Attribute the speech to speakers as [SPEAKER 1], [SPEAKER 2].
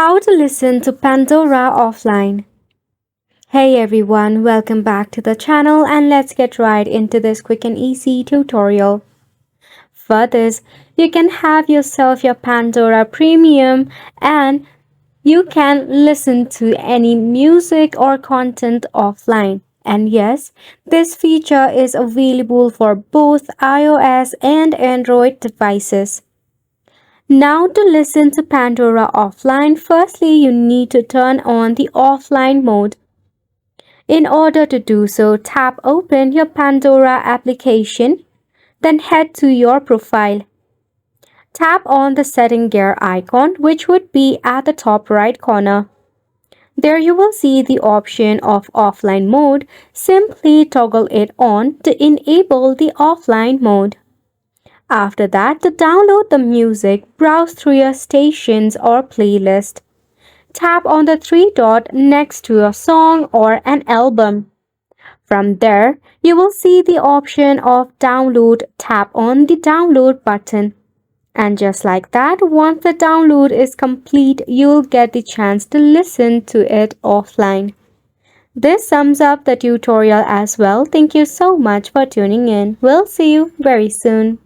[SPEAKER 1] How to listen to Pandora offline. Hey everyone, welcome back to the channel and let's get right into this quick and easy tutorial. For this, you can have yourself your Pandora Premium and you can listen to any music or content offline. And yes, this feature is available for both iOS and Android devices. Now to listen to Pandora offline, firstly you need to turn on the offline mode. In order to do so, tap open your Pandora application, then head to your profile. Tap on the setting gear icon which would be at the top right corner. There you will see the option of offline mode. Simply toggle it on to enable the offline mode. After that, to download the music, browse through your stations or playlist. Tap on the three dot next to a song or an album. From there, you will see the option of download. Tap on the download button. And just like that, once the download is complete, you'll get the chance to listen to it offline. This sums up the tutorial as well. Thank you so much for tuning in. We'll see you very soon.